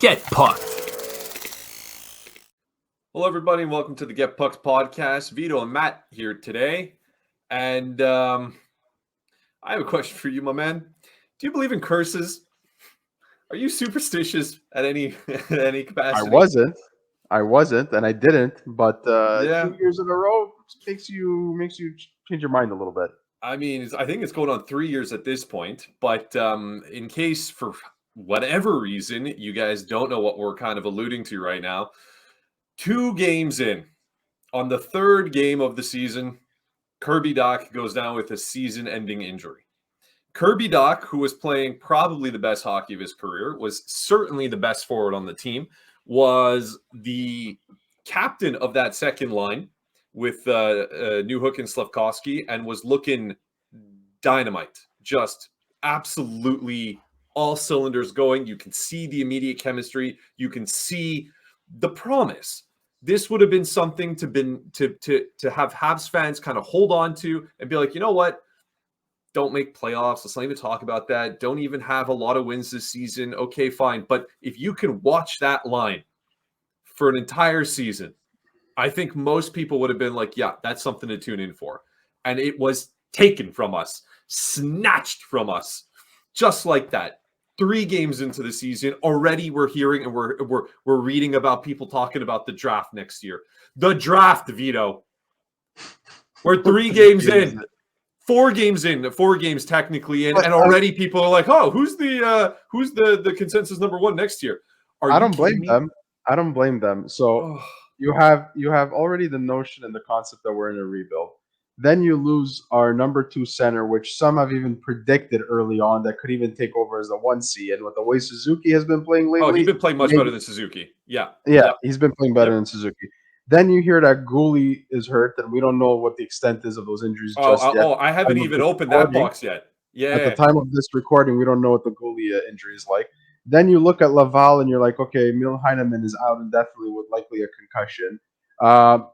Get Pucked. Hello, everybody, and welcome to the Get Pucked podcast. Vito and Matt here today. And I have a question for you, my man. Do you believe in curses? Are you superstitious at any capacity? I wasn't, and I didn't. But 2 years in a row makes you change your mind a little bit. I mean, I think it's going on 3 years at this point. But in case for whatever reason you guys don't know what we're kind of alluding to right now, 2 games in, on the third game of the season, Kirby Dach goes down with a season-ending injury. Kirby Dach, who was playing probably the best hockey of his career, was certainly the best forward on the team, was the captain of that second line with Newhook and Slafkovsky, and was looking dynamite, just absolutely all cylinders going. You can see the immediate chemistry. You can see the promise. This would have been something to have Habs fans kind of hold on to and be like, you know what? Don't make playoffs. Let's not even talk about that. Don't even have a lot of wins this season. Okay, fine. But if you can watch that line for an entire season, I think most people would have been like, yeah, that's something to tune in for. And it was taken from us, snatched from us, just like that. 3 games into the season, already we're hearing and we're reading about people talking about the draft next year. The draft, Vito. We're 3 games in. 4 games in, 4 games technically in, and already people are like, "Oh, who's the consensus number 1 next year?" I don't blame them. I don't blame them. So you have already the notion and the concept that we're in a rebuild. Then you lose our number 2 center, which some have even predicted early on that could even take over as a 1C. And with the way Suzuki has been playing lately, he's been playing much better than Suzuki. Yeah, he's been playing better than Suzuki. Then you hear that Guhle is hurt, and we don't know what the extent is of those injuries just yet. I haven't even opened that box yet. Yeah. At the time of this recording, we don't know what the Guhle injury is like. Then you look at Laval, and you're like, okay, Emil Heinemann is out indefinitely with likely a concussion.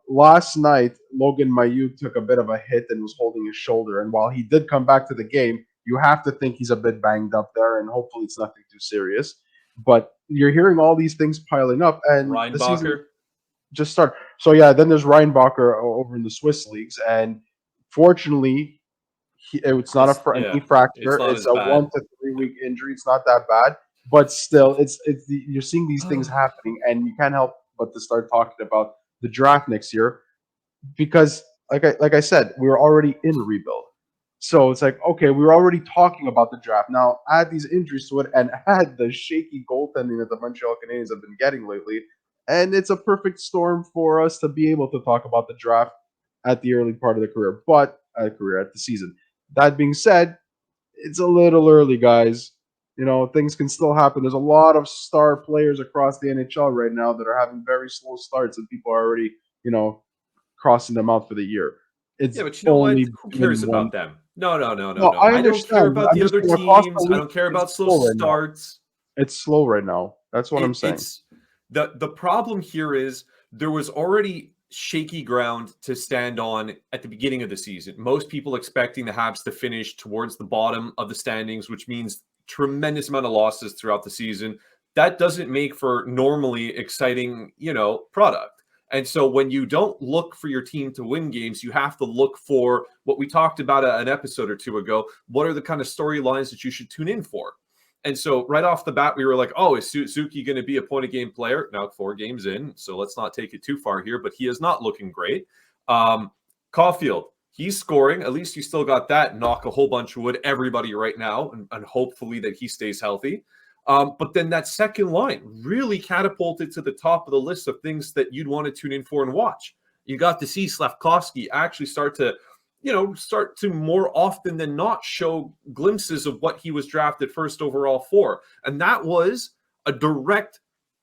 Last night, Logan Mailloux took a bit of a hit and was holding his shoulder. And while he did come back to the game, you have to think he's a bit banged up there, and hopefully it's nothing too serious. But you're hearing all these things piling up, and the season just started. So yeah, then there's Reinbacher over in the Swiss leagues, and fortunately, it's not a knee fracture. It's a 1 to 3 week injury. It's not that bad, but still, you're seeing these things happening, and you can't help but to start talking about the draft next year, because like I said, we were already in a rebuild. So it's like, okay, we were already talking about the draft. Now add these injuries to it, and add the shaky goaltending that the Montreal Canadiens have been getting lately, and it's a perfect storm for us to be able to talk about the draft at the early part of the career, at the season. That being said, it's a little early, guys. You know, things can still happen. There's a lot of star players across the NHL right now that are having very slow starts, and people are already, crossing them out for the year. But you know what? Who cares about them? No. I don't care about the other teams. I don't care about slow starts. It's slow right now. That's what I'm saying. The problem here is there was already shaky ground to stand on at the beginning of the season. Most people expecting the Habs to finish towards the bottom of the standings, which means tremendous amount of losses throughout the season. That doesn't make for normally exciting, product. And so when you don't look for your team to win games, you have to look for what we talked about an episode or 2 ago. What are the kind of storylines that you should tune in for? And so right off the bat, we were like, oh, is Suzuki going to be a point-a-game player? Now 4 games in, so let's not take it too far here, but he is not looking great. Caufield, he's scoring. At least you still got that. Knock a whole bunch of wood, everybody right now, and hopefully that he stays healthy. But then that second line really catapulted to the top of the list of things that you'd want to tune in for and watch. You got to see Slafkovsky actually start to more often than not show glimpses of what he was drafted first overall for. And that was a direct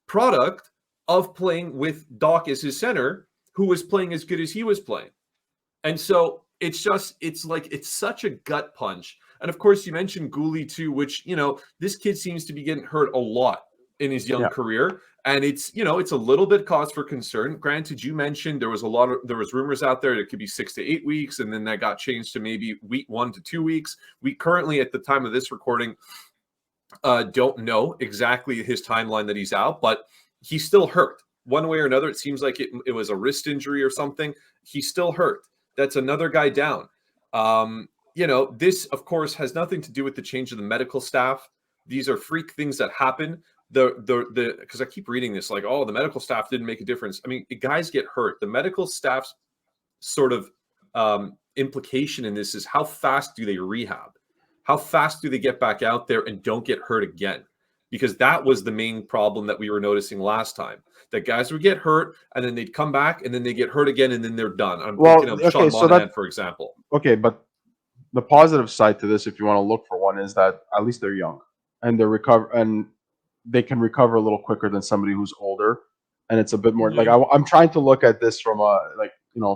product of playing with Dach as his center, who was playing as good as he was playing. And so it's such a gut punch. And of course, you mentioned Guhle too, which, this kid seems to be getting hurt a lot in his young career. And it's a little bit cause for concern. Granted, you mentioned there was rumors out there that it could be 6 to 8 weeks, and then that got changed to maybe week 1 to 2 weeks. We currently, at the time of this recording, Don't know exactly his timeline that he's out, but he's still hurt. One way or another, it seems like it was a wrist injury or something. He's still hurt. That's another guy down. This, of course, has nothing to do with the change of the medical staff. These are freak things that happen. Because I keep reading this like, oh, the medical staff didn't make a difference. I mean, guys get hurt. The medical staff's sort of implication in this is how fast do they rehab? How fast do they get back out there and don't get hurt again? Because that was the main problem that we were noticing last time. That guys would get hurt and then they'd come back and then they get hurt again and then they're done. I'm thinking of Sean Monahan, for example. Okay, but the positive side to this, if you want to look for one, is that at least they're young and they can recover a little quicker than somebody who's older. And it's a bit more like I'm trying to look at this from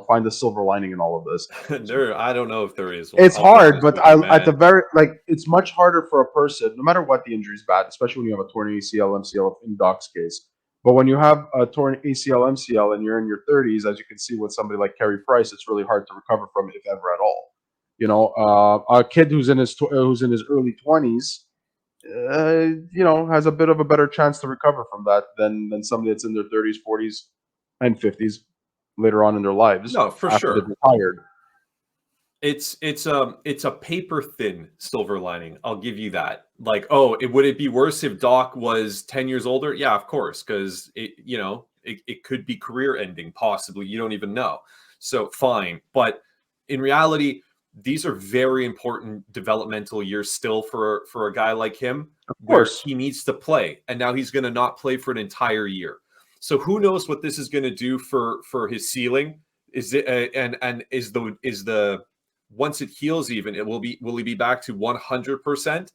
find the silver lining in all of this. I don't know if there is. It's hard, but it's much harder for a person, no matter what the injury is bad, especially when you have a torn ACL, MCL in Dach's case. But when you have a torn ACL, MCL, and you're in your 30s, as you can see with somebody like Carey Price, it's really hard to recover from it, if ever at all. A kid who's in his early 20s, has a bit of a better chance to recover from that than somebody that's in their 30s, 40s, and 50s later on in their lives. No, for sure. They're retired. It's a paper thin silver lining. I'll give you that. Like, would it be worse if Dach was 10 years older? Yeah, of course, because it could be career ending, possibly. You don't even know. So fine, but in reality, these are very important developmental years still for a guy like him. Of course, he needs to play, and now he's going to not play for an entire year. So who knows what this is going to do for his ceiling? Is it and is the once it heals, even will he be back to 100%?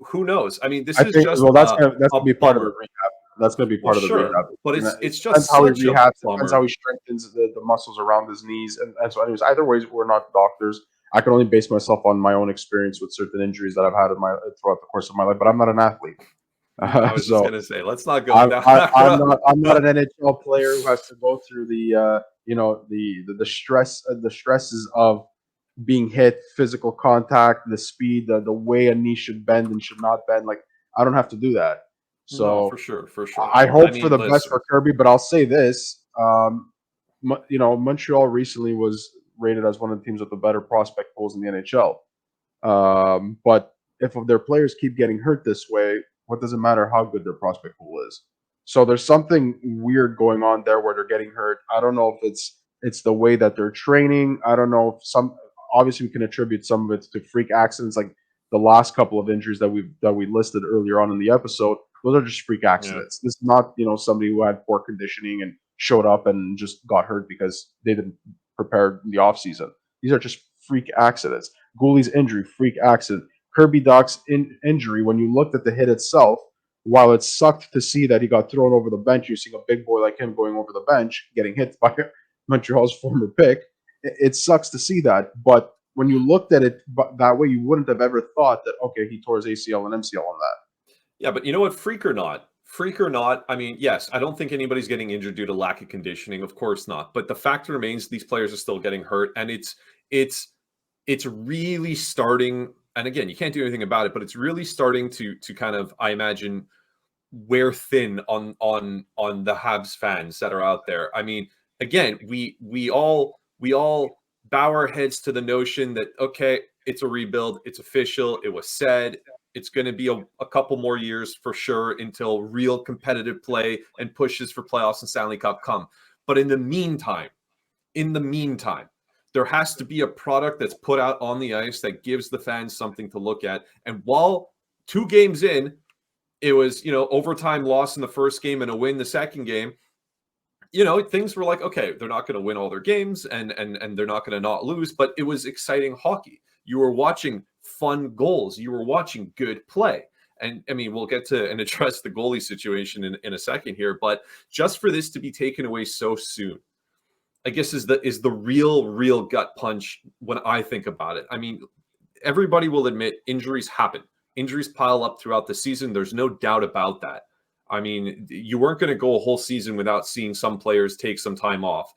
Who knows? I mean, that's going to be part of the rehab. That's going to be part of the rehab. But it's just how he rehabs. Depends how he strengthens the muscles around his knees. And so, anyways, either ways, we're not doctors. I can only base myself on my own experience with certain injuries that I've had throughout the course of my life. But I'm not an athlete. I was just going to say, let's not go down. I'm not an NHL player who has to go through the stresses of being hit, physical contact, the speed, the way a knee should bend and should not bend. Like, I don't have to do that. So no, for sure. I hope for the best for Kirby, but I'll say this: Montreal recently was rated as one of the teams with the better prospect pools in the NHL. But if their players keep getting hurt this way, what does it matter how good their prospect pool is? So there's something weird going on there where they're getting hurt. I don't know if it's the way that they're training. I don't know if obviously we can attribute some of it to freak accidents, like the last couple of injuries that we listed earlier on in the episode. Those are just freak accidents. Yeah. This is not somebody who had poor conditioning and showed up and just got hurt because they didn't prepare in the offseason. These are just freak accidents. Guhle's injury, freak accident. Kirby Dach's injury, when you looked at the hit itself, while it sucked to see that he got thrown over the bench, you're seeing a big boy like him going over the bench, getting hit by Montreal's former pick. It sucks to see that. But when you looked at it that way, you wouldn't have ever thought that, okay, he tore his ACL and MCL on that. Yeah, but you know what? Freak or not, I mean, yes, I don't think anybody's getting injured due to lack of conditioning. Of course not. But the fact remains these players are still getting hurt. And it's really starting, and again, you can't do anything about it, but it's really starting to kind of, I imagine, wear thin on the Habs fans that are out there. I mean, again, we all bow our heads to the notion that, okay, it's a rebuild, it's official, it was said, it's going to be a couple more years for sure until real competitive play and pushes for playoffs and Stanley Cup come. But in the meantime, there has to be a product that's put out on the ice that gives the fans something to look at. And while 2 games in, it was, overtime loss in the first game and a win the second game, things were like, okay, they're not going to win all their games and they're not going to not lose, but it was exciting hockey. You were watching fun goals. You were watching good play. And I mean, we'll get to and address the goalie situation in a second here, but just for this to be taken away so soon, I guess is the real gut punch when I think about it. I mean, everybody will admit injuries happen. Injuries pile up throughout the season. There's no doubt about that. I mean, you weren't going to go a whole season without seeing some players take some time off.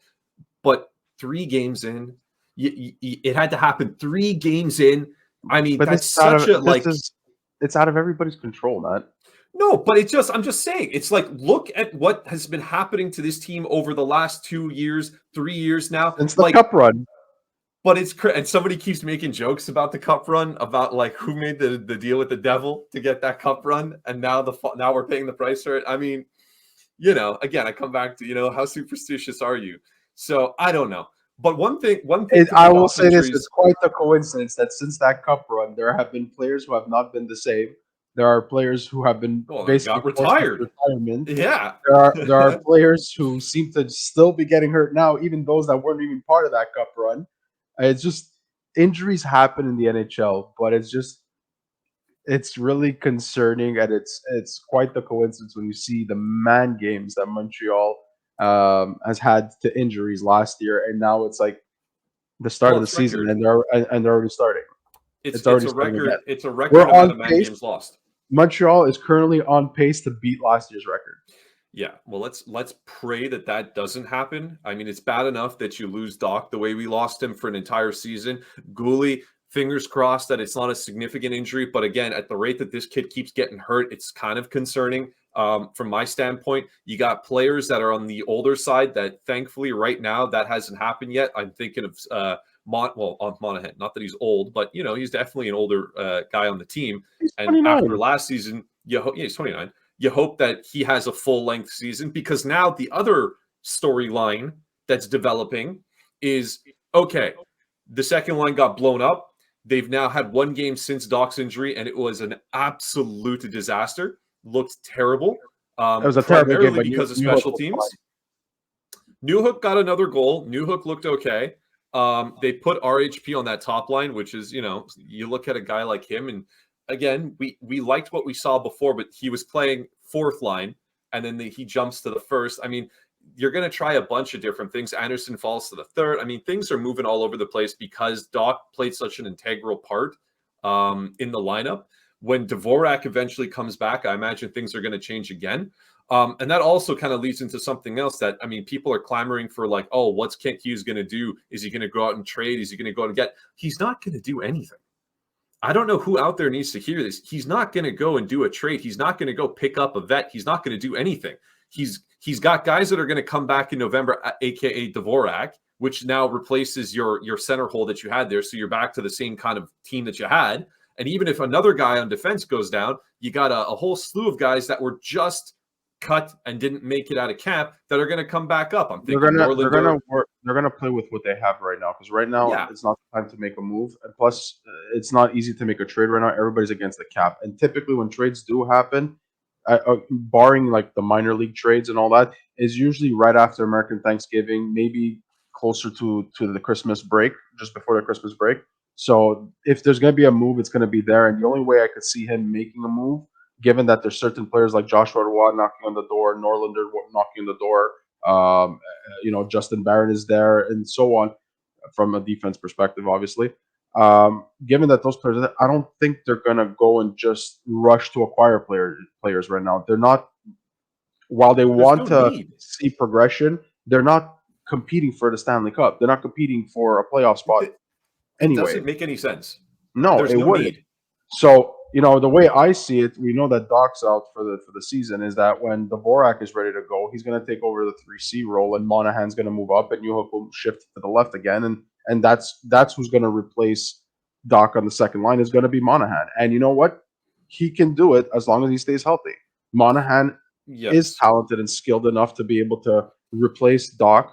But 3 games in, it had to happen 3 games in. I mean, but that's such a like. it's out of everybody's control, Matt. No, but I'm just saying, it's like, look at what has been happening to this team over the last 2 years, 3 years now. Since the Like, cup run. but and somebody keeps making jokes about the cup run, about like who made the deal with the devil to get that cup run, and now we're paying the price for it. I mean, again, I come back to, how superstitious are you? So I don't know. But one thing I will say this: it's quite a coincidence that since that cup run, there have been players who have not been the same. There are players who have been basically got retired. Retirement. Yeah, there are players who seem to still be getting hurt now, even those that weren't even part of that cup run. It's just injuries happen in the NHL, but it's really concerning, and it's quite the coincidence when you see the man games that Montreal has had to injuries last year, and now it's like the start of the season, and they're already starting. It's already a record. again. It's a record amount of man games lost. Montreal is currently on pace to beat last year's record. Yeah, well, let's pray that doesn't happen. I mean, it's bad enough that you lose Dach the way we lost him for an entire season. Guhle, fingers crossed that it's not a significant injury, but again, at the rate that this kid keeps getting hurt, it's kind of concerning. From my standpoint, you got players that are on the older side that, thankfully, right now that hasn't happened yet. I'm thinking of Monahan. Not that he's old, but he's definitely an older guy on the team. He's and 29. After last season, he's 29. You hope that he has a full-length season, because now the other storyline that's developing is, okay, the second line got blown up. They've now had one game since Dach's injury, and it was an absolute disaster. Looked terrible. It was a terrible game, because of special teams. Newhook got another goal. Newhook looked okay. They put RHP on that top line, which is, you look at a guy like him, and again, we liked what we saw before, but he was playing fourth line, and then he jumps to the first. I mean, you're going to try a bunch of different things. Anderson falls to the third. I mean, things are moving all over the place because Dach played such an integral part in the lineup. When Dvorak eventually comes back, I imagine things are going to change again. And that also kind of leads into something else that, I mean, people are clamoring for, like, oh, what's Kent Hughes going to do? Is he going to go out and trade? Is he going to go out and get? He's not going to do anything. I don't know who out there needs to hear this. He's not going to go and do a trade. He's not going to go pick up a vet. He's not going to do anything. He's got guys that are going to come back in November, aka Dvorak, which now replaces your center hole that you had there. So you're back to the same kind of team that you had. And even if another guy on defense goes down, you got a whole slew of guys that were just cut and didn't make it out of camp that are going to come back up. I'm thinking they're gonna play with what they have right now, because right now it's not the time to make a move, and plus it's not easy to make a trade right now. Everybody's against the cap, and typically when trades do happen, barring like the minor league trades and all that, is usually right after American Thanksgiving, maybe closer to the Christmas break, just before the Christmas break. So if there's going to be a move, it's going to be there, and the only way I could see him making a move, given that there's certain players like Joshua Roy knocking on the door, Norlander knocking on the door, Justin Barron is there, and so on, from a defense perspective, obviously. Given that those players, I don't think they're going to go and just rush to acquire players right now. They're not, while they want to see progression, they're not competing for the Stanley Cup. They're not competing for a playoff spot. Anyway, it doesn't make any sense. No, it wouldn't. So, the way I see it, we know that Dach's out for the season, is that when Dvorak is ready to go, he's going to take over the 3C role, and Monahan's going to move up, and Newhook will shift to the left again, and that's who's going to replace Dach on the second line, is going to be Monahan. And you know what? He can do it as long as he stays healthy. Monahan is talented and skilled enough to be able to replace Dach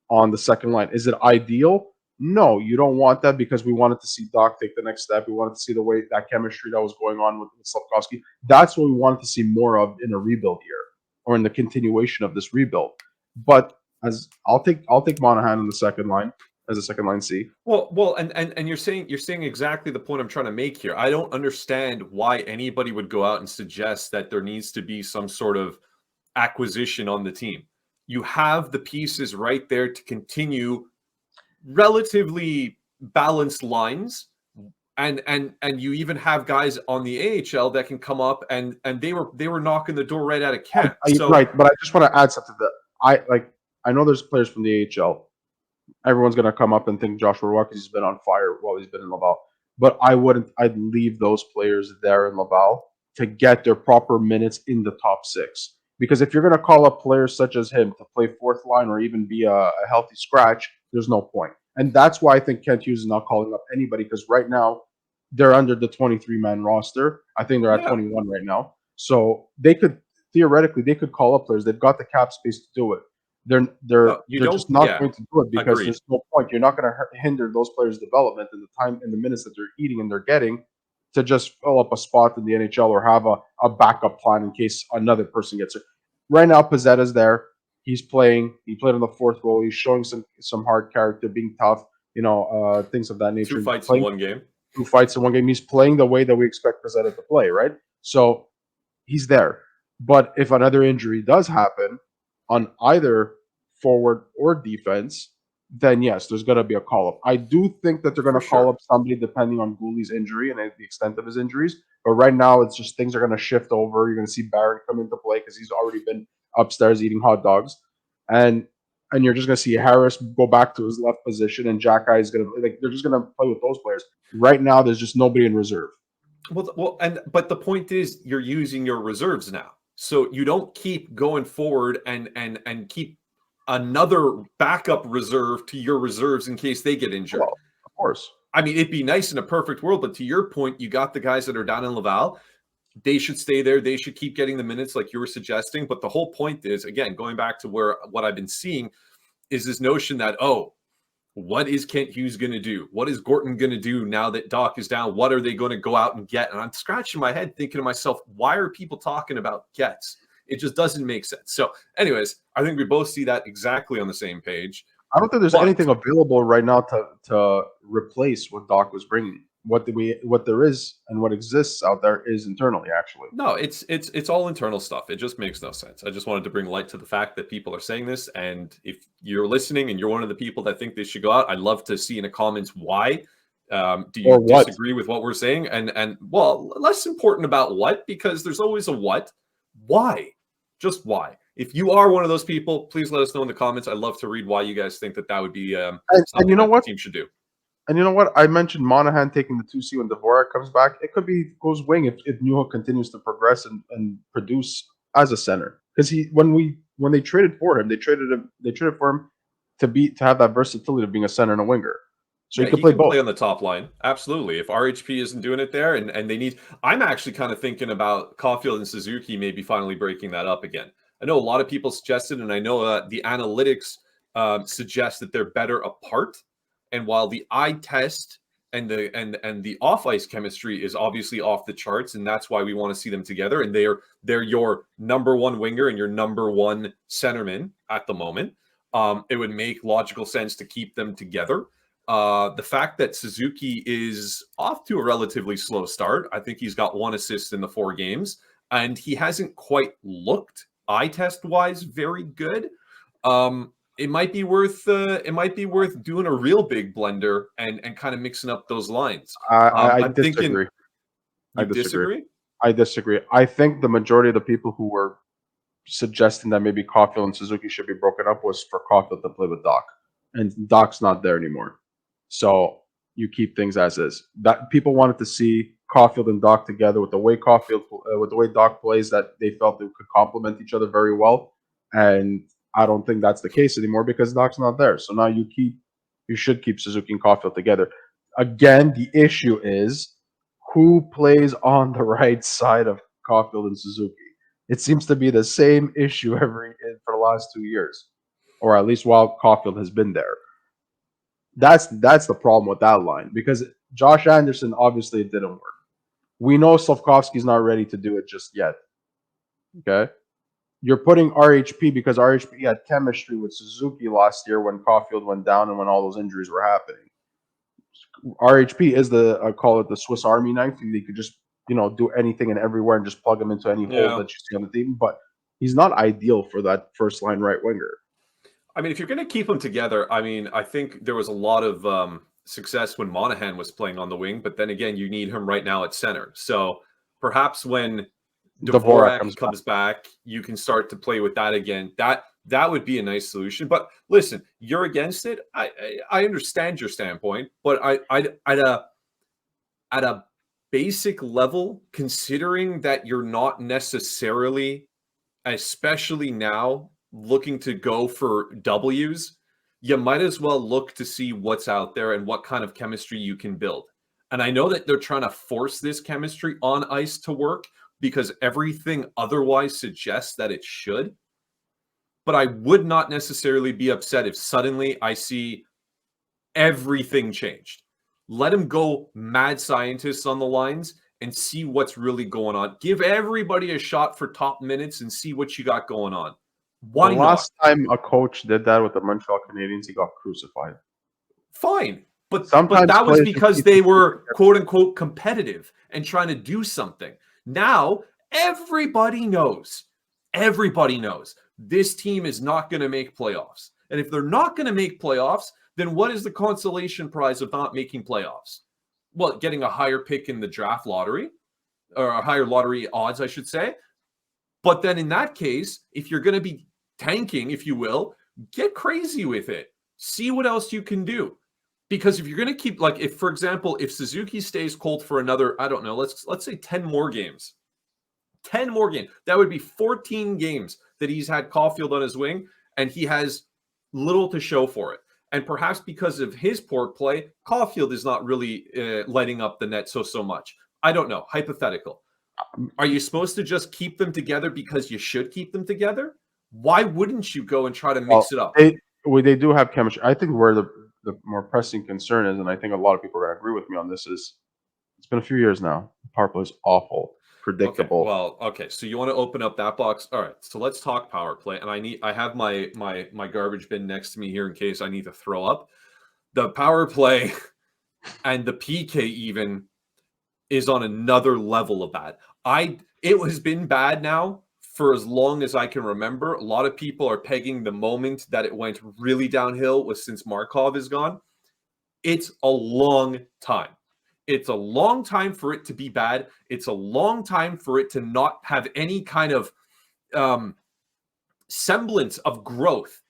on the second line. Is it ideal? No, you don't want that, because we wanted to see Dach take the next step. We wanted to see the way that chemistry that was going on with Slafkovsky. That's what we wanted to see more of in a rebuild year, or in the continuation of this rebuild. But as I'll take Monahan in the second line as a second line C. Well, and you're saying exactly the point I'm trying to make here. I don't understand why anybody would go out and suggest that there needs to be some sort of acquisition on the team. You have the pieces right there to continue relatively balanced lines, and you even have guys on the AHL that can come up, and they were knocking the door right out of camp. Right, but I just want to add something that I know there's players from the AHL. Everyone's going to come up and think Joshua Roy, because he's been on fire while he's been in Laval. but I wouldn't. I'd leave those players there in Laval to get their proper minutes in the top six. Because if you're going to call up players such as him to play fourth line or even be a healthy scratch, there's no point. And that's why I think Kent Hughes is not calling up anybody, because right now they're under the 23-man roster. I think they're at Yeah. 21 right now. So they could theoretically they could call up players. They've got the cap space to do it. No, you They're don't. just not Yeah. going to do it because Agreed. there's no point. You're not going to hinder those players' development and the time and the minutes that they're eating and they're getting to just fill up a spot in the NHL or have a backup plan in case another person gets it. Right now, Pizzetta's there. He's playing. He played on the fourth role. He's showing some hard character, being tough, things of that nature. 2 fights in Playing 1 game. 2 fights in 1 game. He's playing the way that we expect Pizzetta to play, right? So he's there. But if another injury does happen on either forward or defense, then yes, there's going to be a call up. I do think that they're going For to call sure. up somebody depending on Guhle's injury and the extent of his injuries. But right now, it's just things are going to shift over. You're going to see Barron come into play because he's already been upstairs eating hot dogs, and you're just going to see Harris go back to his left position, and Jack Eye is going to they're just going to play with those players. Right now, there's just nobody in reserve. But the point is, you're using your reserves now, so you don't keep going forward and keep another backup reserve to your reserves in case they get injured. Well, of course. I mean, it'd be nice in a perfect world, but to your point, you got the guys that are down in Laval. They should stay there. They should keep getting the minutes like you were suggesting. But the whole point is, again, going back to what I've been seeing is this notion that, what is Kent Hughes going to do? What is Gorton going to do now that Dach is down? What are they going to go out and get? And I'm scratching my head thinking to myself, why are people talking about gets? It just doesn't make sense. So anyways, I think we both see that exactly on the same page. I don't think there's anything available right now to replace what Dach was bringing. What there is and what exists out there is internally, actually. No, it's all internal stuff. It just makes no sense. I just wanted to bring light to the fact that people are saying this, and if you're listening and you're one of the people that think they should go out, I'd love to see in the comments why. Do you disagree with what we're saying? And well, less important about what, because there's always a what. Why? Just why? If you are one of those people, please let us know in the comments. I'd love to read why you guys think that would be something you know that what the team should do. And you know what? I mentioned Monahan taking the 2C when Dvorak comes back. It could be goes wing if Newhook continues to progress and produce as a center. Because when they traded for him, they traded for him to have that versatility of being a center and a winger. So yeah, he could play can both. Play on the top line. Absolutely. If RHP isn't doing it there and they need, I'm actually kind of thinking about Caufield and Suzuki maybe finally breaking that up again. I know a lot of people suggested, and I know the analytics suggest that they're better apart. And while the eye test and the off ice chemistry is obviously off the charts, and that's why we want to see them together. And they're your number one winger and your number one centerman at the moment. It would make logical sense to keep them together. The fact that Suzuki is off to a relatively slow start, I think he's got 1 assist in the 4 games, and he hasn't quite looked eye test wise very good. It might be worth doing a real big blender and kind of mixing up those lines. I I'm disagree. thinking. You disagree? I disagree. I think the majority of the people who were suggesting that maybe Caufield and Suzuki should be broken up was for Caufield to play with Dach, and Dach's not there anymore. So you keep things as is. That people wanted to see Caufield and Dach together with the way Dach plays, that they felt they could complement each other very well. And I don't think that's the case anymore because Dach's not there. So now you should keep Suzuki and Caufield together. Again, the issue is who plays on the right side of Caufield and Suzuki. It seems to be the same issue for the last 2 years, or at least while Caufield has been there. That's the problem with that line, because Josh Anderson, obviously it didn't work. We know Slavkovsky's not ready to do it just yet. Okay? You're putting RHP because RHP had chemistry with Suzuki last year when Caufield went down and when all those injuries were happening. RHP is I call it the Swiss Army knife. They could just, do anything and everywhere and just plug him into any hole that you see on the team. But he's not ideal for that first line right winger. I mean, if you're going to keep them together, I mean, I think there was a lot of success when Monahan was playing on the wing, but then again, you need him right now at center. So perhaps when Dvorak comes back, you can start to play with that again. That would be a nice solution. But listen, you're against it. I understand your standpoint, but at a basic level, considering that you're not necessarily, especially now, looking to go for W's, you might as well look to see what's out there and what kind of chemistry you can build. And I know that they're trying to force this chemistry on ice to work because everything otherwise suggests that it should. But I would not necessarily be upset if suddenly I see everything changed. Let him go mad scientists on the lines and see what's really going on. Give everybody a shot for top minutes and see what you got going on. Why the not? last time a coach did that with the Montreal Canadiens, he got crucified. Fine. But Sometimes that was players because just they were quote unquote competitive and trying to do something. Now everybody knows this team is not going to make playoffs. And if they're not going to make playoffs, then what is the consolation prize of not making playoffs? Well, getting a higher pick in the draft lottery, or a higher lottery odds, I should say. But then in that case, if you're going to be tanking, if you will, get crazy with it. See what else you can do. Because if you're going to keep, like, if, for example, if Suzuki stays cold for another, I don't know, let's say 10 more games. 10 more games. That would be 14 games that he's had Caufield on his wing, and he has little to show for it. And perhaps because of his poor play, Caufield is not really lighting up the net so much. I don't know. Hypothetical. Are you supposed to just keep them together because you should keep them together? Why wouldn't you go and try to mix it up? They do have chemistry. I think where the more pressing concern is, and I think a lot of people are going to agree with me on this, is it's been a few years now. The power play is awful, predictable. Okay. So you want to open up that box? All right. So let's talk power play. And I have my garbage bin next to me here in case I need to throw up. The power play and the PK even is on another level of bad. It has been bad now for as long as I can remember. A lot of people are pegging the moment that it went really downhill was since Markov is gone. It's a long time. It's a long time for it to be bad. It's a long time for it to not have any kind of semblance of growth.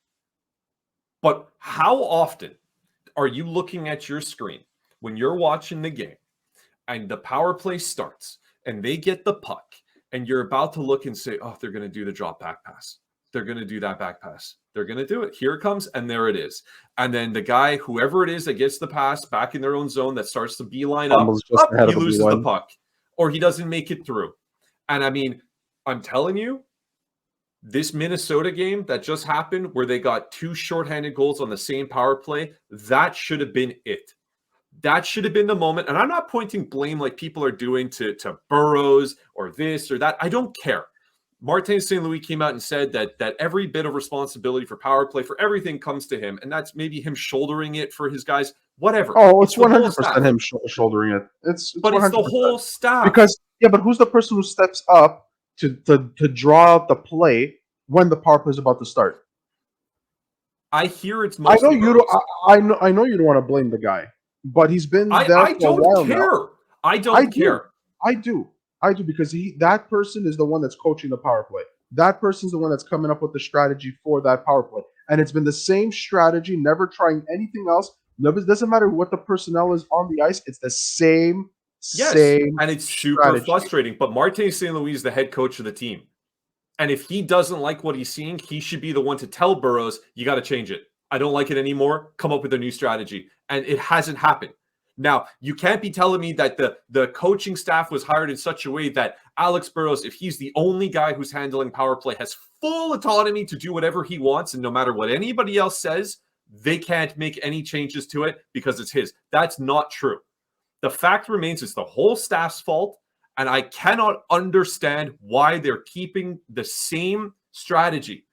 But how often are you looking at your screen when you're watching the game and the power play starts and they get the puck and you're about to look and say, oh, they're going to do the drop back pass. They're going to do that back pass. They're going to do it. Here it comes. And there it is. And then the guy, whoever it is that gets the pass back in their own zone that starts to beeline up, he loses the puck or he doesn't make it through. And I mean, I'm telling you, this Minnesota game that just happened where they got 2 shorthanded goals on the same power play, that should have been it. That should have been the moment. And I'm not pointing blame like people are doing to Burrows or this or that. I don't care. Martin St. Louis came out and said that every bit of responsibility for power play, for everything comes to him. And that's maybe him shouldering it for his guys, whatever. Oh, it's 100% him shouldering it. It's but 100%. It's the whole staff. Because, but who's the person who steps up to draw out the play when the power play is about to start? I hear it's mostly I know you don't want to blame the guy. But he's been there for a while now. I don't care. I do because that person is the one that's coaching the power play. That person's the one that's coming up with the strategy for that power play. And it's been the same strategy, never trying anything else. It doesn't matter what the personnel is on the ice. It's the same and it's super frustrating. But Martin St. Louis is the head coach of the team. And if he doesn't like what he's seeing, he should be the one to tell Burrows, you got to change it. I don't like it anymore. Come up with a new strategy. And it hasn't happened. Now, you can't be telling me that the coaching staff was hired in such a way that Alex Burrows, if he's the only guy who's handling power play, has full autonomy to do whatever he wants. And no matter what anybody else says, they can't make any changes to it because it's his. That's not true. The fact remains it's the whole staff's fault. And I cannot understand why they're keeping the same strategy.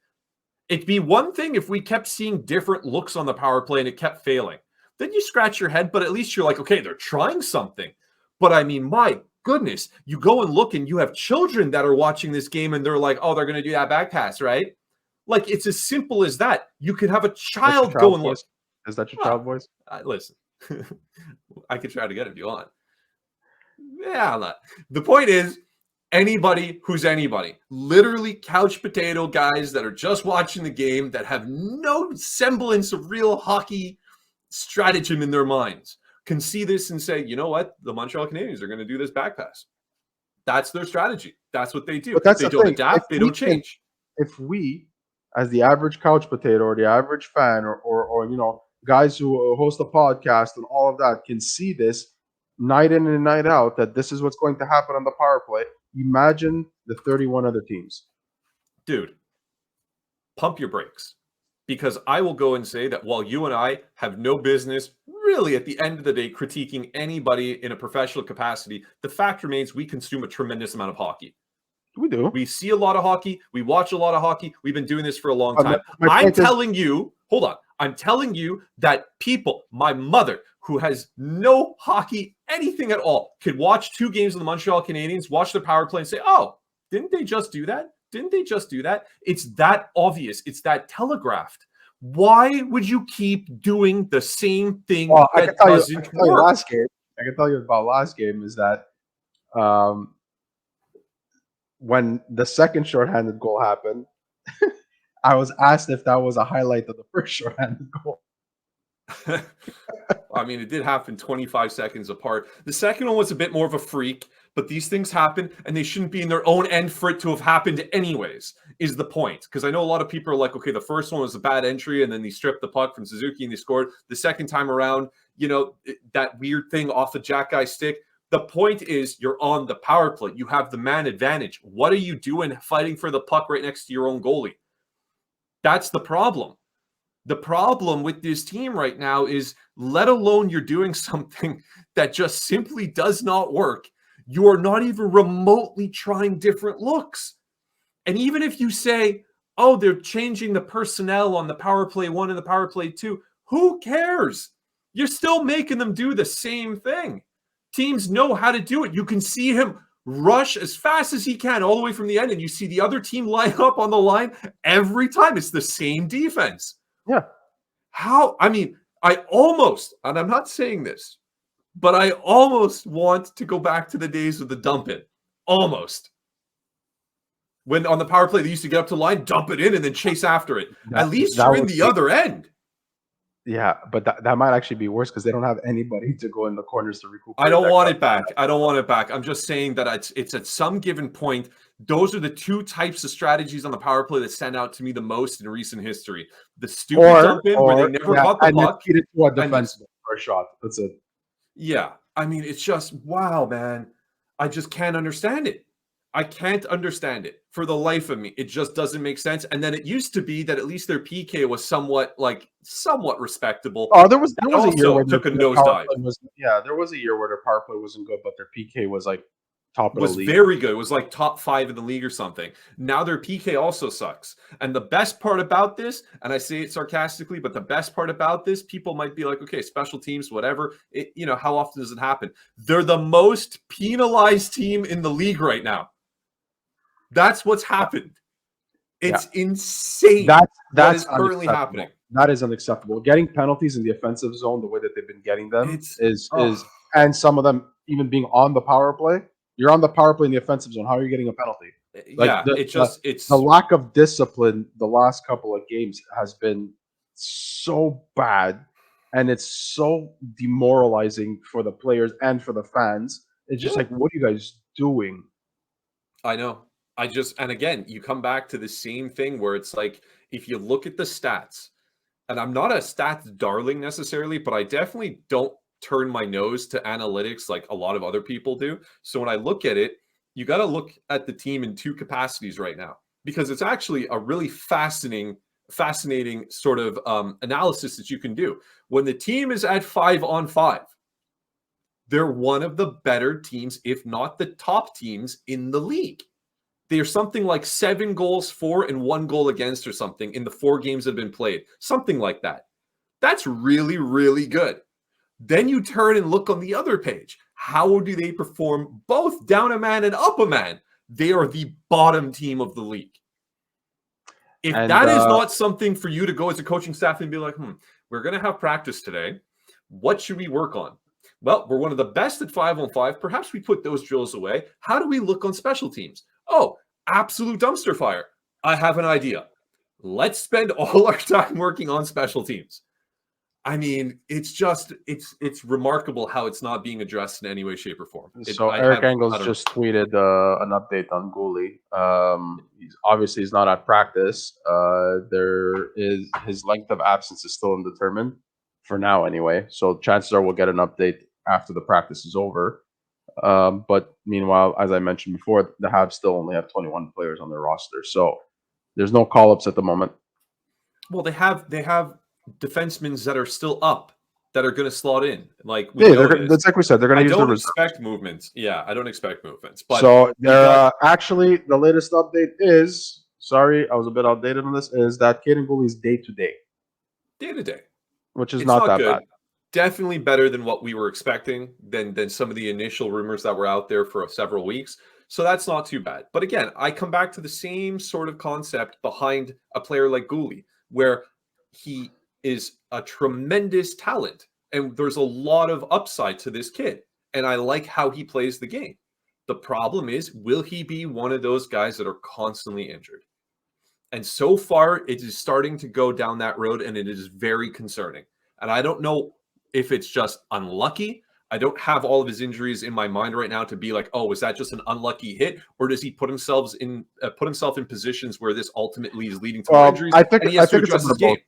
It'd be one thing if we kept seeing different looks on the power play and it kept failing. Then you scratch your head, but at least you're like, okay, they're trying something. But I mean, my goodness, you go and look and you have children that are watching this game and they're like, oh, they're going to do that back pass, right? Like, it's as simple as that. You could have a child go and look. Is that your child voice? Listen, I could try to get it if you want. Yeah, I'm not. The point is, anybody who's anybody, literally couch potato guys that are just watching the game that have no semblance of real hockey stratagem in their minds, can see this and say, you know what? The Montreal Canadiens are going to do this back pass. That's their strategy. That's what they do. But that's They the don't thing. adapt. They don't change. If we, as the average couch potato or the average fan or guys who host a podcast and all of that can see this night in and night out, that this is what's going to happen on the power play, imagine the 31 other teams. Dude, pump your brakes. Because I will go and say that while you and I have no business, really, at the end of the day, critiquing anybody in a professional capacity, the fact remains we consume a tremendous amount of hockey. We do. We see a lot of hockey. We watch a lot of hockey. We've been doing this for a long time. I'm telling you that people, my mother, who has no hockey, anything at all, could watch 2 games of the Montreal Canadiens, watch the power play and say, oh, didn't they just do that? Didn't they just do that? It's that obvious. It's that telegraphed. Why would you keep doing the same thing that doesn't work? I can tell you about last game is that when the second shorthanded goal happened, I was asked if that was a highlight of the first shorthanded goal. I mean, it did happen 25 seconds apart. The second one was a bit more of a freak, but these things happen, and they shouldn't be in their own end for it to have happened anyways, is the point. Because I know a lot of people are like, okay, the first one was a bad entry, and then they stripped the puck from Suzuki, and they scored. The second time around, that weird thing off the Jack guy stick. The point is you're on the power play. You have the man advantage. What are you doing fighting for the puck right next to your own goalie? That's the problem. The problem with this team right now is, let alone you're doing something that just simply does not work, you are not even remotely trying different looks. And even if you say, oh, they're changing the personnel on the power play 1 and the power play 2, who cares? You're still making them do the same thing. Teams know how to do it. You can see him rush as fast as he can all the way from the end, and you see the other team line up on the line every time. It's the same defense. Yeah. I almost, and I'm not saying this, but I almost want to go back to the days of the dump it. Almost. When on the power play, they used to get up to the line, dump it in, and then chase after it. At least you're in the other end. Yeah, but that might actually be worse because they don't have anybody to go in the corners to recoup. I don't want it back. I don't want it back. I'm just saying that it's at some given point, those are the 2 types of strategies on the power play that stand out to me the most in recent history. The stupid dump in where they never got the puck. And to a defensive or a shot. That's it. Yeah. I mean, it's just, wow, man. I just can't understand it. I can't understand it for the life of me. It just doesn't make sense. And then it used to be that at least their PK was somewhat respectable. Oh, there was a year where took a nosedive. There was a year where their power play wasn't good, but their PK was like top of the league. Was very good. It was like top 5 in the league or something. Now their PK also sucks. And the best part about this, and I say it sarcastically, but the best part about this, people might be like, okay, special teams, whatever. How often does it happen? They're the most penalized team in the league right now. That's what's happened. It's insane. That's currently happening. That is unacceptable. Getting penalties in the offensive zone the way that they've been getting them is and some of them even being on the power play. You're on the power play in the offensive zone. How are you getting a penalty? It's the lack of discipline the last couple of games has been so bad, and it's so demoralizing for the players and for the fans. It's just like, what are you guys doing? I know. And again, you come back to the same thing where it's like, if you look at the stats, and I'm not a stats darling necessarily, but I definitely don't turn my nose to analytics like a lot of other people do. So when I look at it, you got to look at the team in 2 capacities right now, because it's actually a really fascinating sort of analysis that you can do. When the team is at 5-on-5, they're one of the better teams, if not the top teams in the league. They're something like 7 goals for and 1 goal against or something in the 4 games that have been played. Something like that. That's really, really good. Then you turn and look on the other page. How do they perform both down a man and up a man? They are the bottom team of the league. If that is not something for you to go as a coaching staff and be like, we're going to have practice today. What should we work on? Well, we're one of the best at 5-on-5. Perhaps we put those drills away. How do we look on special teams? Oh, absolute dumpster fire. I have an idea. Let's spend all our time working on special teams. I mean, it's remarkable how it's not being addressed in any way, shape, or form. So Eric Engels just tweeted an update on Guhle. He's not at practice. There is his length of absence is still undetermined for now, anyway. So chances are we'll get an update after the practice is over. But meanwhile, as I mentioned before, the Habs still only have 21 players on their roster, so there's no call-ups at the moment. Well, they have defensemen that are still up that are going to slot in. Like that's like we said, they're going to use the reserves. I don't expect movements. Yeah, I don't expect movements. But so actually, the latest update is, sorry, I was a bit outdated on this, is that Kaiden Guhle is day-to-day. Day-to-day. Which is not that good. bad. Definitely better than what we were expecting, than some of the initial rumors that were out there for several weeks. So that's not too bad. But again, I come back to the same sort of concept behind a player like Guhle, where he is a tremendous talent and there's a lot of upside to this kid. And I like how he plays the game. The problem is, will he be one of those guys that are constantly injured? And so far, it is starting to go down that road, and it is very concerning. And I don't know if it's just unlucky. I don't have all of his injuries in my mind right now to be like, oh, was that just an unlucky hit, or does he put himself in positions where this ultimately is leading to more injuries? I think it's a bit of both.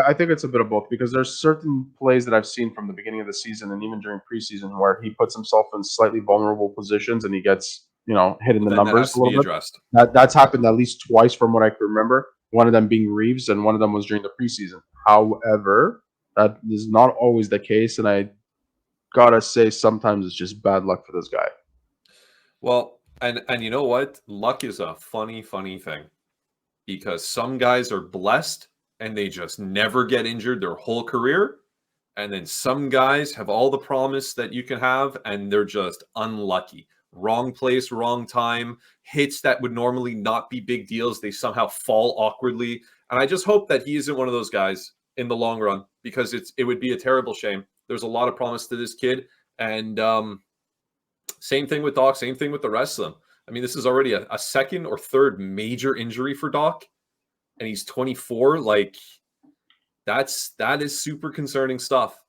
I think it's a bit of both, because there's certain plays that I've seen from the beginning of the season and even during preseason where he puts himself in slightly vulnerable positions and he gets hit in the numbers a little bit. That's happened at least twice from what I can remember. One of them being Reeves, and one of them was during the preseason. However, that is not always the case, and I gotta say sometimes it's just bad luck for this guy. Well, and you know what? Luck is a funny thing, because some guys are blessed and they just never get injured their whole career, and then some guys have all the promise that you can have and they're just unlucky. Wrong place, wrong time, hits that would normally not be big deals, they somehow fall awkwardly. And I just hope that he isn't one of those guys in the long run, because it would be a terrible shame. There's a lot of promise to this kid, and same thing with Dach, same thing with the rest of them. I mean, this is already a second or third major injury for Dach, and he's 24. Like, that is super concerning stuff.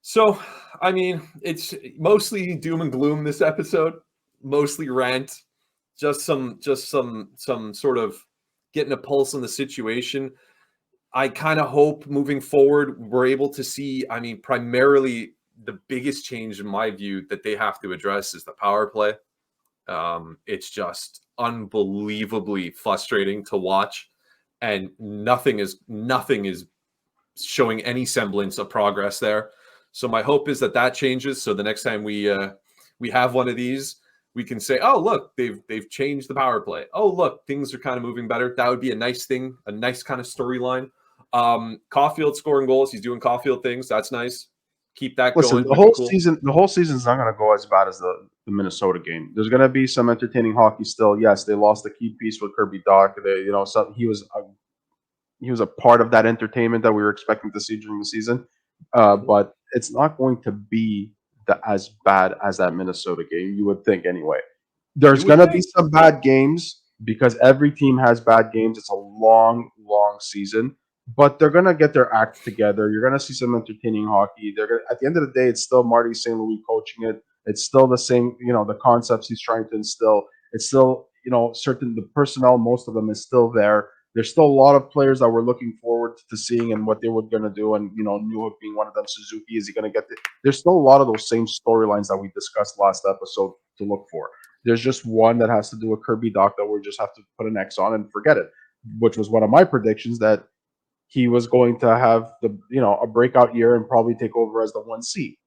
So, I mean, it's mostly doom and gloom this episode, mostly rant, just some sort of getting a pulse on the situation. I kind of hope moving forward we're able to see, I mean, primarily the biggest change in my view that they have to address is the power play. It's just unbelievably frustrating to watch, and nothing is showing any semblance of progress there. So my hope is that changes. So the next time we have one of these, we can say, oh, look, they've changed the power play. Oh, look, things are kind of moving better. That would be a nice thing, a nice kind of storyline. Caufield scoring goals. He's doing Caufield things. That's nice. Keep that going. The whole season's not going to go as bad as the Minnesota game. There's going to be some entertaining hockey still. Yes, they lost the key piece with Kirby Dach. He was a part of that entertainment that we were expecting to see during the season. But it's not going to be as bad as that Minnesota game, you would think anyway. There's going to be some bad games, because every team has bad games. It's a long season. But they're going to get their act together. You're going to see some entertaining hockey. At the end of the day, it's still Marty St. Louis coaching it. It's still the same, the concepts he's trying to instill. It's still, the personnel, most of them is still there. There's still a lot of players that we're looking forward to seeing and what they were going to do. And, Newhook being one of them, Suzuki, is he going to get there's still a lot of those same storylines that we discussed last episode to look for. There's just one that has to do with Kirby Dach that we just have to put an X on and forget it, which was one of my predictions, that he was going to have a breakout year and probably take over as the 1C.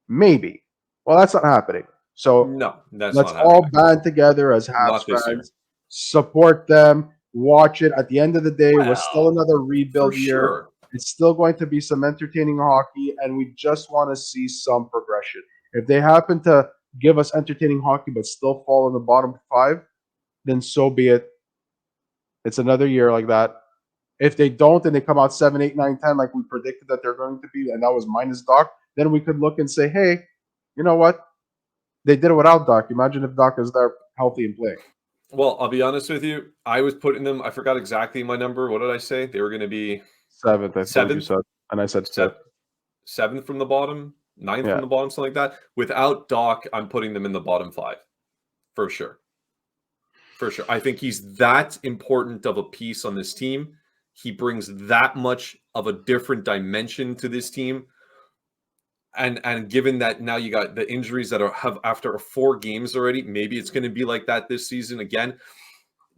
Maybe. Well, that's not happening. So no, let's all band together as Habs fans, support them, watch it. At the end of the day, we're still another rebuild year. Sure. It's still going to be some entertaining hockey, and we just want to see some progression. If they happen to give us entertaining hockey but still fall in the bottom 5, then so be it. It's another year like that. If they don't and they come out 7, 8, 9, 10 like we predicted that they're going to be, and that was minus Dach, then we could look and say, hey, you know what? They did it without Dach. Imagine if Dach is there healthy and playing. Well, I'll be honest with you. I was putting them, I forgot exactly my number. What did I say? They were going to be 7th, I think you said. And I said 5th. 7th from the bottom, 9th Yeah. from the bottom, something like that. Without Dach, I'm putting them in the bottom 5 for sure. For sure. I think he's that important of a piece on this team. He brings that much of a different dimension to this team. And given that now you got the injuries that have after 4 games already, maybe it's going to be like that this season again.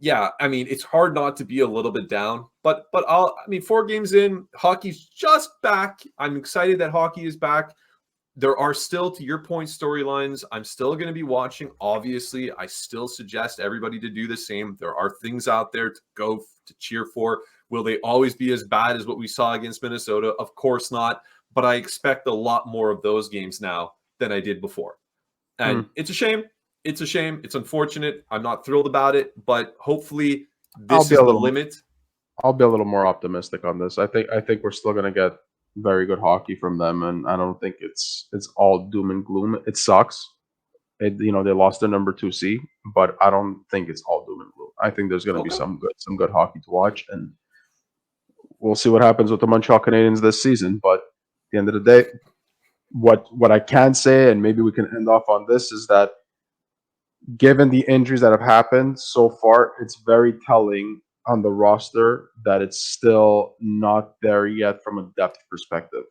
Yeah, I mean, it's hard not to be a little bit down, but 4 games in, hockey's just back. I'm excited that hockey is back. There are still, to your point, storylines I'm still going to be watching. Obviously, I still suggest everybody to do the same. There are things out there to go to cheer for. Will they always be as bad as what we saw against Minnesota? Of course not. But I expect a lot more of those games now than I did before. And it's a shame. It's a shame. It's unfortunate. I'm not thrilled about it. But hopefully this is the limit. I'll be a little more optimistic on this. I think we're still going to get very good hockey from them, and I don't think it's all doom and gloom. It sucks. They lost their number 2 seed, but I don't think it's all doom and gloom. I think there's going to be some good hockey to watch, and we'll see what happens with the Montreal Canadiens this season. But at the end of the day, what I can say, and maybe we can end off on this, is that given the injuries that have happened so far, it's very telling on the roster that it's still not there yet from a depth perspective.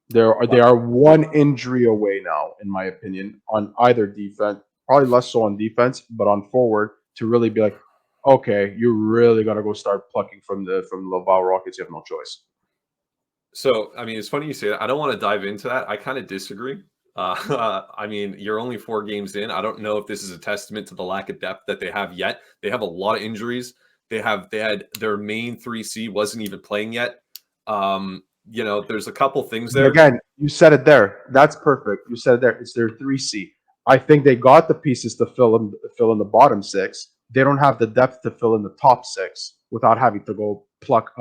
They are 1 injury away now, in my opinion, on either defense, probably less so on defense, but on forward, to really be like, okay, you really got to go start plucking from the Laval Rockets. You have no choice. So, I mean, it's funny you say that. I don't want to dive into that. I kind of disagree. I mean, you're only 4 games in. I don't know if this is a testament to the lack of depth that they have yet. They have a lot of injuries. They had their main 3C wasn't even playing yet. There's a couple things there. Again, you said it there. That's perfect. You said it there. It's their 3C. I think they got the pieces to fill in the bottom 6. They don't have the depth to fill in the top 6 without having to go pluck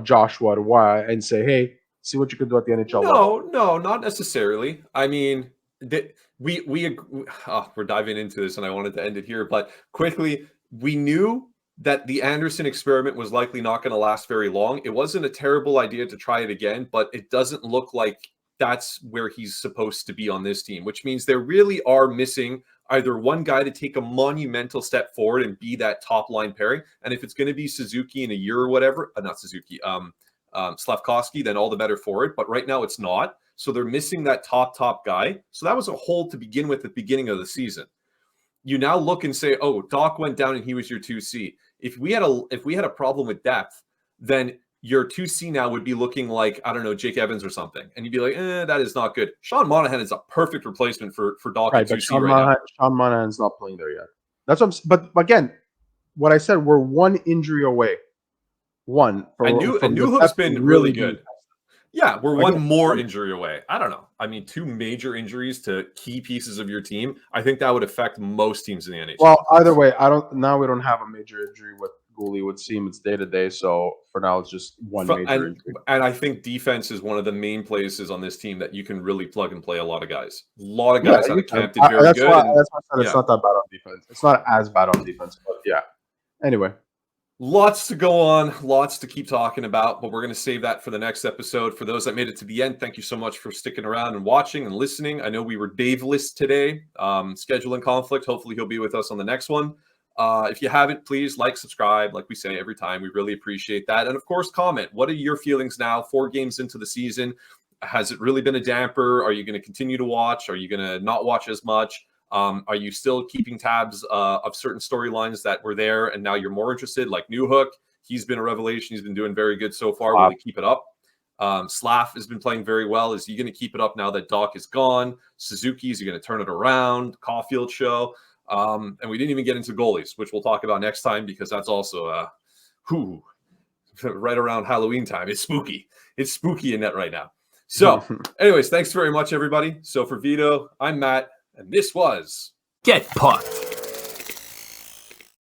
Joshua Dwyer and say, hey, see what you can do at the NHL level. No, not necessarily. I mean, we're diving into this, and I wanted to end it here, but quickly, we knew that the Anderson experiment was likely not going to last very long. It wasn't a terrible idea to try it again, but it doesn't look like that's where he's supposed to be on this team, which means they really are missing either one guy to take a monumental step forward and be that top line pairing. And if it's going to be Suzuki in a year or whatever, not Suzuki, Slavkovsky, then all the better for it. But right now it's not. So they're missing that top guy. So that was a hole to begin with at the beginning of the season. You now look and say, oh, Dach went down and he was your 2C. If we had a problem with depth, then your 2C now would be looking like, I don't know, Jake Evans or something. And you'd be like, that is not good. Sean Monahan is a perfect replacement for Dach right, at 2C right now. Sean Monahan's not playing there yet. That's what but again, what I said, we're 1 injury away. And Newhook's been really good. Yeah, we're one more injury away. I don't know. I mean, 2 major injuries to key pieces of your team. I think that would affect most teams in the NHL. Well, either way, we don't have a major injury with Guhle. It would seem it's day to day. So for now, it's just one major injury. And I think defense is one of the main places on this team that you can really plug and play a lot of guys. A lot of guys out of camp did very good. That's why I said it's not that bad on defense. It's not as bad on defense, but yeah. Anyway. Lots to go on, lots to keep talking about, but we're going to save that for the next episode. For those that made it to the end, thank you so much for sticking around and watching and listening. I know we were Dave-less today, scheduling conflict. Hopefully he'll be with us on the next one. If you haven't, please like, subscribe, like we say every time. We really appreciate that. And of course, comment. What are your feelings now, 4 games into the season? Has it really been a damper? Are you going to continue to watch? Are you going to not watch as much? Are you still keeping tabs of certain storylines that were there and now you're more interested? Like Newhook, he's been a revelation. He's been doing very good so far. Will he keep it up? Slav has been playing very well. Is he going to keep it up now that Dach is gone? Suzuki, is he going to turn it around? Caufield show. And we didn't even get into goalies, which we'll talk about next time because that's also right around Halloween time. It's spooky. It's spooky in net right now. So anyways, thanks very much, everybody. So for Vito, I'm Matt. And this was Get Pucked.